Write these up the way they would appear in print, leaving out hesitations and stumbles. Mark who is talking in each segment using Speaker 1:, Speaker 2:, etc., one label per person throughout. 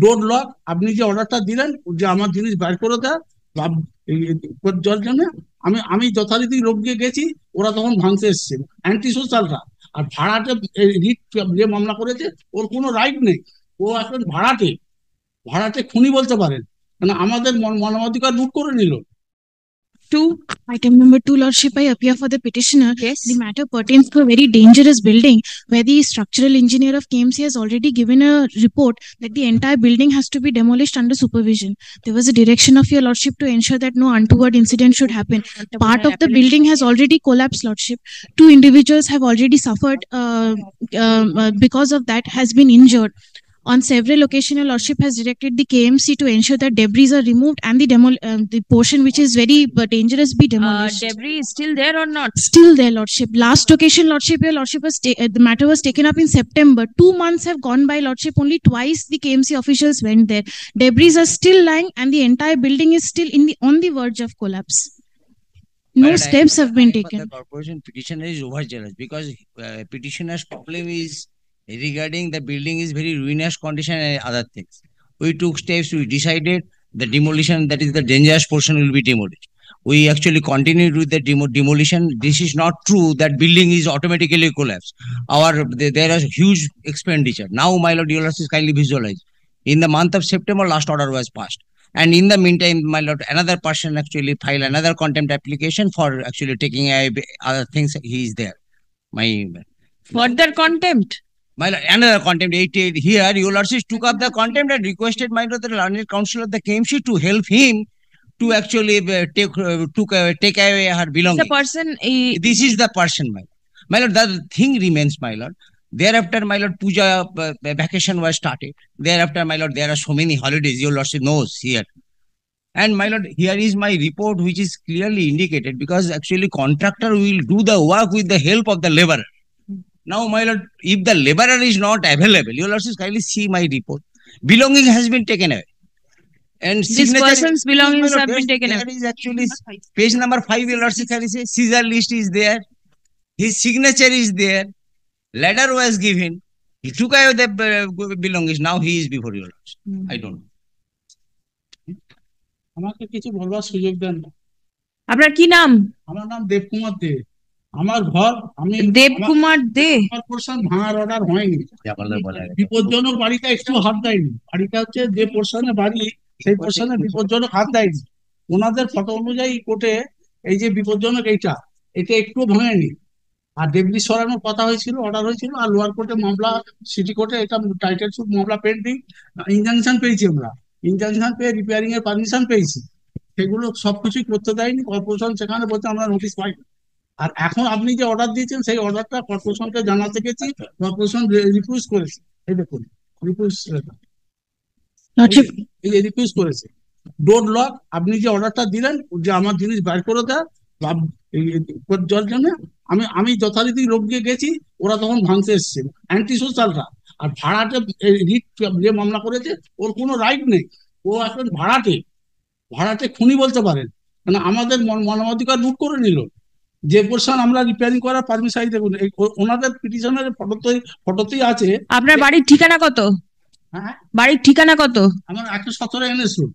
Speaker 1: Door lock, আপনি যে অর্ডারটা দিলেন যে আমার জিনিস বের করে দেয় যার জন্য আমি আমি যথারীতি লোককে গেছি, ওরা তখন ভাঙতে এসছে অ্যান্টি সোশ্যালরা। আর ভাড়াটে রিট যে মামলা করেছে, ওর কোনো রাইট নেই। ও এখন ভাড়াটে, ভাড়াটে খুনি বলতে পারেন, মানে আমাদের মানবাধিকার লুট করে নিল।
Speaker 2: Two, item number two, Lordship, I appear for the petitioner.
Speaker 3: Yes.
Speaker 2: The matter pertains to a very dangerous building where the structural engineer of KMC has already given a report that the entire building has to be demolished under supervision. There was a direction of your Lordship to ensure that no untoward incident should happen. Part of the building has already collapsed, Lordship. Two individuals have already suffered because of that, has been injured. On several occasions, your Lordship has directed the KMC to ensure that debris are removed and the portion which is very dangerous be demolished.
Speaker 3: Debris is still there or not?
Speaker 2: Still there, Lordship. Last occasion, Lordship, your Lordship was the matter was taken up in September. 2 months have gone by, Lordship. Only twice the KMC officials went there. Debris are still lying, and the entire building is still on the verge of collapse. No steps have been taken.
Speaker 4: The corporation petitioner is overzealous because petitioner's problem is regarding the building is very ruinous condition and other things. We took steps, we decided the demolition, that is the dangerous portion, will be demolished. We actually continued with the demolition. This is not true that building is automatically collapsed. There is huge expenditure. Now, my lord, your lordship kindly visualize. In the month of September, last order was passed. And in the meantime, my lord, another person actually filed another contempt application for actually taking other things. He is there.
Speaker 3: Further contempt?
Speaker 4: My lord, another contempt. Here, your lordship took up the contempt and requested my lord, the learned counsel of the KMC to help him to actually take away her belongings.
Speaker 3: The person.
Speaker 4: This is the person, my lord. The thing remains, my lord. Thereafter, my lord, puja vacation was started. Thereafter, my lord, there are so many holidays. Your lordship knows here. And my lord, here is my report, which is clearly indicated because actually contractor will do the work with the help of the laborer. Now, my lord, if the laborer is not available, your lordship kindly see my report. Belonging has been taken away. And
Speaker 3: this person's belongings have been taken away.
Speaker 4: That is actually page number 5, your lordship can say Caesar list is there. His signature is there. Letter was given. He took away the belongings. Now he is before your lordship. I don't know.
Speaker 1: আমাকে কিছু বলবার সুযোগ দেন না।
Speaker 3: আপনার কি নাম?
Speaker 1: আমার নাম দেবকুমার দে। আমার ঘর, আমি
Speaker 3: দেবকুমার দে।
Speaker 1: আমার পোরশন ভাঙার অর্ডার হয়নি। বিপজ্জনক বাড়িটা একটু হাত দেয়নি। বাড়িটা হচ্ছে যে পোরশনে বাড়ি, সেই পোরশনে বিপজ্জনক হাত দেয়নি। ওনাদের ফটো অনুযায়ী কোর্টে এই যে বিপজ্জনক এটা একটু ভাঙেনি। আর ডেবরি সরানোর কথা হয়েছিল, অর্ডার হয়েছিল। আর লোয়ার কোর্টে মামলা, সিটি কোর্টে এটা টাইটেল সুট মামলা পেন্ডিং। ইনজাংশন পেয়েছি আমরা, ইনজাংশন পেয়ে রিপেয়ারিং এর পারমিশন পেয়েছি। সেগুলো সবকিছুই করতে দেয়নি কর্পোরেশন। সেখানে বলতে আমরা নোটিশ পাইনি। আর এখন আপনি যে অর্ডার দিয়েছেন সেই অর্ডারটা কর্পোরেশনকে জানাতে গেছি, কর্পোরেশন রিফিউজ করেছে। এই দেখুন রিফিউজ, এই যে রিফিউজ করেছে। ডোর লক, আপনি যে অর্ডারটা দিলেন যে আমার জিনিস বের করে দেয় যার জন্য আমি যথারীতি লোককে গেছি, ওরা তখন ভাঙতে এসছে অ্যান্টি সোশ্যালরা। আর ভাড়াটে রিট যে মামলা করেছে, ওর কোনো রাইট নেই। ও এখন ভাড়াটে খুনি বলতে পারেন, মানে আমাদের মানবাধিকার লুট করে নিল। যে পোরশন আমরা রিপেয়ারিং করার পারমিশন, দেখুন ওনাদের পিটিশনের ফটোতেই আছে।
Speaker 3: আপনার বাড়ির ঠিকানা কত?
Speaker 1: হ্যাঁ,
Speaker 3: বাড়ির ঠিকানা কত?
Speaker 1: আমার 117 NS রোড।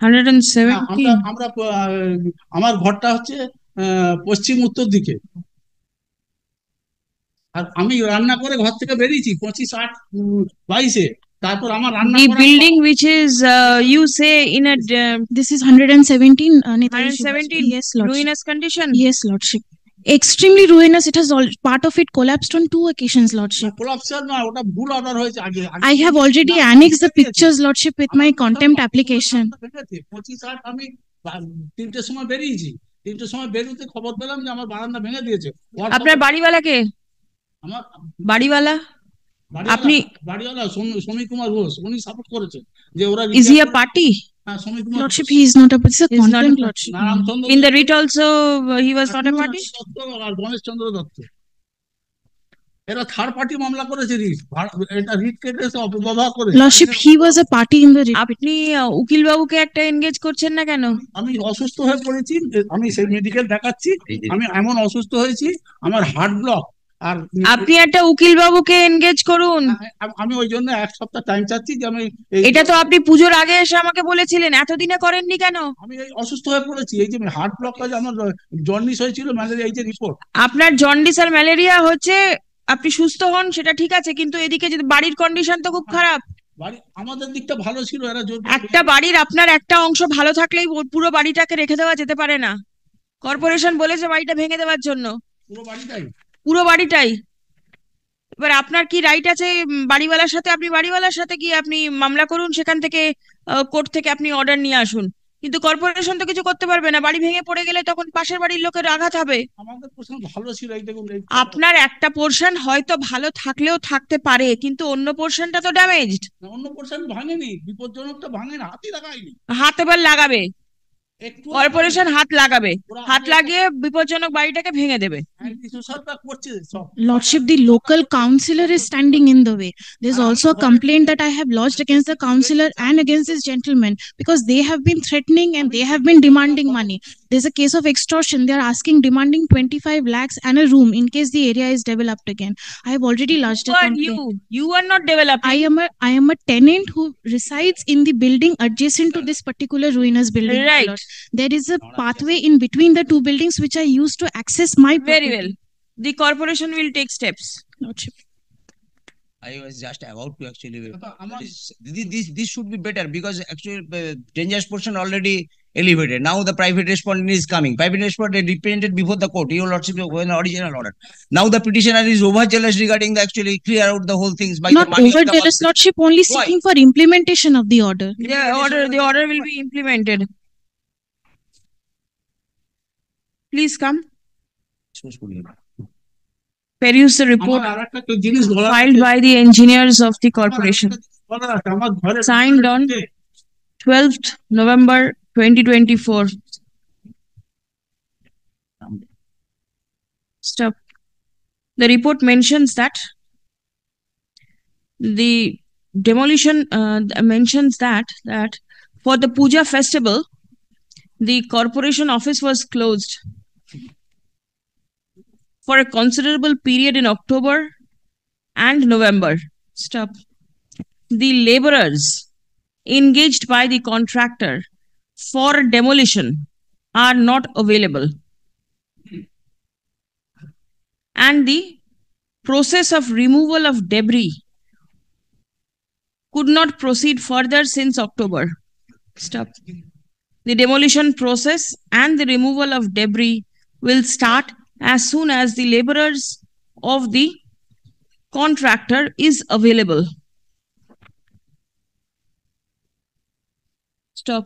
Speaker 3: 170।
Speaker 1: আমরা আমার ঘরটা হচ্ছে পশ্চিম উত্তর দিকে। আর আমি রান্না করে ঘর থেকে বেরিয়েছি 25/8-22-এ। তারপর আমার রান্না
Speaker 3: The building which is you say in a
Speaker 2: this is 117
Speaker 3: 117
Speaker 2: yes lordship.
Speaker 3: ruinous condition.
Speaker 2: Yes lordship, extremely ruinous. It has all part of it collapsed on 2 occasions lordship.
Speaker 1: কোলাপসার না, ওটা ভুল অর্ডার হয়েছে আগে।
Speaker 2: I have already annexed the pictures lordship with my contempt application.
Speaker 1: 25/8 আমি 3টের সময় বেরিয়েছি। 3টের সময় বেরোতে খবর পেলাম যে আমার বারান্দা ভেঙে দিয়েছে।
Speaker 3: আপনার বাড়িওয়ালা কে?
Speaker 1: আমার
Speaker 3: বাড়িওয়ালা আপনি?
Speaker 1: বাড়িওয়ালা সমীর কুমার ঘোষ, উনি সাপোর্ট করেছেন যে ওরা।
Speaker 3: Is he a party?
Speaker 1: হ্যাঁ, Samir Kumar
Speaker 2: Lordship, he is not a, it's a contempt lordship.
Speaker 3: In the writ also he was not a party.
Speaker 1: আর গণেশ চন্দ্র দত্ত, এরা থার্ড পার্টি মামলা করেছে। এটা রিট কেসে অপব্যবহার করে।
Speaker 2: Lordship, he was a party in the
Speaker 3: আপনি উকিল বাবুকে একটা এনগেজ করছেন না কেন?
Speaker 1: আমি অসুস্থ হয়ে পড়েছি, আমি সেই মেডিকেল দেখাচ্ছি। আমি এমন অসুস্থ হয়েছি, আমার হার্ট ব্লক, আর
Speaker 3: আপনি একটা উকিল বাবুকে এনগেজ করুন।
Speaker 1: আমি ওই জন্য এক সপ্তাহ টাইম চাচ্ছি যে আমি এই
Speaker 3: এটা তো আপনি পুজোর আগে এসে আমাকে বলেছিলেন, এতদিনে করেননি কেন?
Speaker 1: আমি এই অসুস্থ হয়ে পড়েছি, এই যে হার্ট ব্লক আমার জন্ডিস হয়েছিল, ম্যালেরিয়া, এই যে রিপোর্ট।
Speaker 3: আপনার জন্ডিস আর ম্যালেরিয়া হচ্ছে, আপনি সুস্থ হন সেটা ঠিক আছে, কিন্তু এদিকে যদি বাড়ির কন্ডিশন তো খুব খারাপ।
Speaker 1: বাড়ি আমাদের দিকটা ভালো ছিল, এরা জোর করে
Speaker 3: একটা বাড়ির আপনার একটা অংশ ভালো থাকলেই পুরো বাড়িটাকে রেখে দেওয়া যেতে পারে না। কর্পোরেশন বলেছে বাড়িটা ভেঙে দেওয়ার জন্য,
Speaker 1: পুরো বাড়িটাই।
Speaker 3: পুরো বাড়িটাই। এবার আপনার কি রাইট আছে বাড়িওয়ালার সাথে? আপনি বাড়িওয়ালার সাথে গিয়ে আপনি মামলা করুন, সেখান থেকে কোর্ট থেকে আপনি অর্ডার নিয়ে আসুন, কিন্তু কর্পোরেশন তো কিছু করতে পারবে না। বাড়ি ভেঙে পড়ে গেলে তখন পাশের বাড়ির লোকের আঘাত হবে।
Speaker 1: আমাদের প্রশ্ন ভালো ছিল, এই দেখুন
Speaker 3: আপনার একটা পোর্শন হয়তো ভালো থাকলেও থাকতে পারে, কিন্তু অন্য পোর্শনটা তো ড্যামেজড।
Speaker 1: অন্য পোর্শন ভাঙেনি, বিপজ্জনকটা ভাঙে না, হাতই লাগায়নি।
Speaker 3: হাত এবার লাগাবে,
Speaker 1: একটু
Speaker 3: কর্পোরেশন হাত লাগাবে,
Speaker 1: ওরা
Speaker 3: হাত লাগিয়ে বিপজ্জনক বাড়িটাকে ভেঙে দেবে।
Speaker 1: সরকার করছে সব।
Speaker 2: Lordship, the local councillor is standing in the way. There's also a complaint that I have lodged against the councillor and against this gentleman because they have been threatening and they have been demanding money. There's a case of extortion. They are demanding 25 lakhs and a room in case the area is developed again. I have already lodged a complaint.
Speaker 3: You are not developing.
Speaker 2: I am a tenant who resides in the building adjacent to this particular ruinous building. my
Speaker 3: Right.
Speaker 2: lord. There is a pathway in between the two buildings which I use to access my
Speaker 3: Very
Speaker 2: property.
Speaker 3: well. The corporation will take steps.
Speaker 2: Lordship.
Speaker 4: I was just about to actually.
Speaker 1: আমার
Speaker 4: This should be better because actually dangerous portion already elevated. Now the private respondent is coming. Private respondent represented before the court. Your lordship an original order. Now the petitioner is overzealous regarding the actually clear out the whole things by
Speaker 2: Not
Speaker 4: the money of the
Speaker 2: overzealous,
Speaker 4: public.
Speaker 2: lordship, only
Speaker 4: Why?
Speaker 2: seeking for implementation of the order.
Speaker 3: The order will be implemented. Please come. Peruse the report
Speaker 1: আমার আরেকটা জিনিস বলার
Speaker 3: filed by the engineers of the corporation.
Speaker 1: বলার আছে, আমার ঘরে
Speaker 3: Signed on 12th November 2024. Stop. The report mentions that the demolition mentions that for the Puja festival, the corporation office was closed for a considerable period in October and November. Stop. The laborers engaged by the contractor for demolition are not available, and the process of removal of debris could not proceed further since October. Stop. The demolition process and the removal of debris will start as soon as the laborers of the contractor is available. Stop.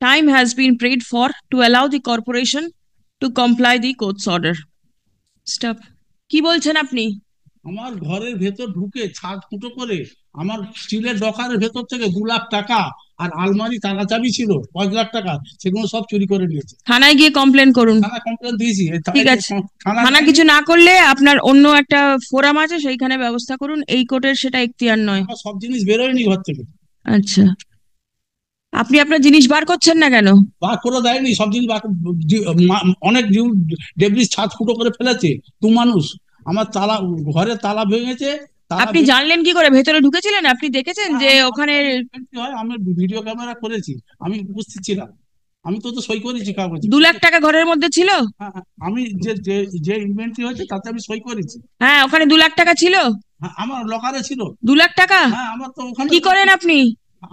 Speaker 3: Time has been prayed for to allow the corporation to comply the court's order. Stop. কি বলছেন আপনি?
Speaker 1: আমার ঘরের ভেতর ঢুকে ছাদ ফুটো করে আমার স্টিলের ডকারের ভেতর থেকে 2 লাখ টাকা আর আলমারি তালা চাবি ছিল 5 লাখ টাকা, সেগুলো সব চুরি করে নিয়েছে।
Speaker 3: থানায় গিয়ে কমপ্লেন করুন।
Speaker 1: থানা কমপ্লেন দিয়েছি।
Speaker 3: ঠিক আছে, থানা কিছু না করলে আপনার অন্য একটা ফোরাম আছে, সেইখানে ব্যবস্থা করুন। এই কোর্টের সেটা এখতিয়ার নয়।
Speaker 1: আমার সব জিনিস বেরোয়নি ঘর থেকে।
Speaker 3: আচ্ছা, আপনি আপনার জিনিস বার করছেন না কেন?
Speaker 1: বার করে দেয়নি, সব জিনিস অনেক ডেবরিজ ছাদ ফুটো করে ফেলেছে। দু মানুষ আমার তালা, ঘরে তালা ভেঙেছে।
Speaker 3: আপনি জানলেন কি করে? ভেতরে ঢুকেছিলেন? আপনি দেখেছেন যে ওখানে?
Speaker 1: আমি ভিডিও ক্যামেরা করেছি, আমি উপস্থিত ছিলাম, আমি তো সই করেছি কাগজে।
Speaker 3: 2 লাখ টাকা ঘরের মধ্যে ছিল?
Speaker 1: আমি যে ইনভেন্টরি হয়েছে তাতে আমি সই করেছি।
Speaker 3: হ্যাঁ, ওখানে 2 লাখ টাকা ছিল?
Speaker 1: আমার লকারে ছিল
Speaker 3: 2 লাখ টাকা?
Speaker 1: হ্যাঁ, আমার তো ওখানে।
Speaker 3: কি করেন আপনি?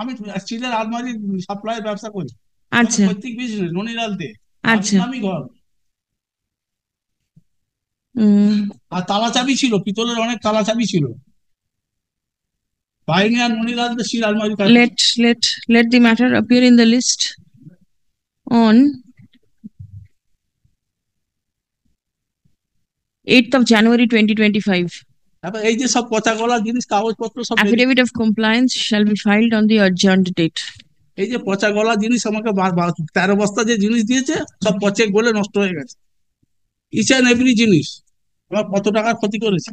Speaker 1: আমি স্টিলের আলমারি সাপ্লাই ব্যবসা করি।
Speaker 3: আচ্ছা,
Speaker 1: প্রত্যেক বিজনেস ননিরালতে।
Speaker 3: আচ্ছা।
Speaker 1: আমি ঘর আর তালা চাবি ছিল, পিতলের অনেক তালা চাবি ছিল। বাইরে আর ননিরালতে স্টিল আলমারি।
Speaker 3: Let the matter appear in the list on 8th of January 2025.
Speaker 1: তারপর এই যে সব পচা গলা জিনিস, কাগজপত্র সব,
Speaker 3: Affidavit of compliance shall be filed on the adjourned date.
Speaker 1: এই যে পচা গলা জিনিস আমাকে 13 বস্তা যে জিনিস দিয়েছে সব পচে গলে নষ্ট হয়ে গেছে। ইচ এন্ড এভরি জিনিস আমার কত টাকার ক্ষতি করেছে।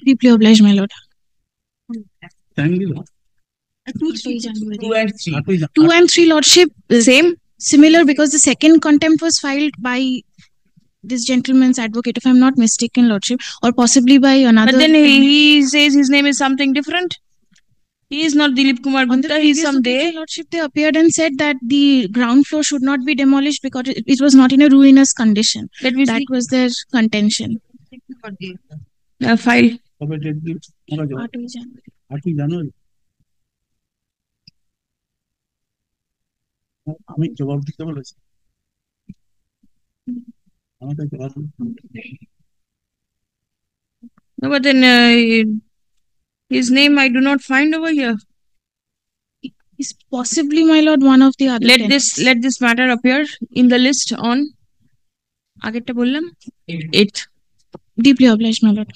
Speaker 2: Deeply obliged, my lord.
Speaker 1: Thank you.
Speaker 2: 2 and 3 January.
Speaker 1: 2 and 3
Speaker 2: 2 and 3 lordship.
Speaker 3: Same
Speaker 2: similar because the second contempt was filed by this gentleman's advocate, if I'm not mistaken, Lordship, or possibly by another.
Speaker 3: But then he says his name is something different. He is not Dilip Kumar
Speaker 2: On the
Speaker 3: Gupta. He is
Speaker 2: previous
Speaker 3: some
Speaker 2: occasion,
Speaker 3: day.
Speaker 2: Lordship, they appeared and said that the ground floor should not be demolished because it was not in a ruinous condition.
Speaker 3: Let me
Speaker 2: That
Speaker 3: see.
Speaker 2: was their contention.
Speaker 3: File.
Speaker 1: কবে date দিয়ে আমরা জবাব
Speaker 2: 8ই January.
Speaker 1: 8ই জানুয়ারি আমি জবাব দিতে বলেছি আমাকে জবাব
Speaker 3: No, but then his name I do not find over here.
Speaker 2: Is possibly, my lord, one of the other tenants.
Speaker 3: Let this matter appear in the list on আগেরটা বললাম 8th.
Speaker 2: Deeply obliged, my lord.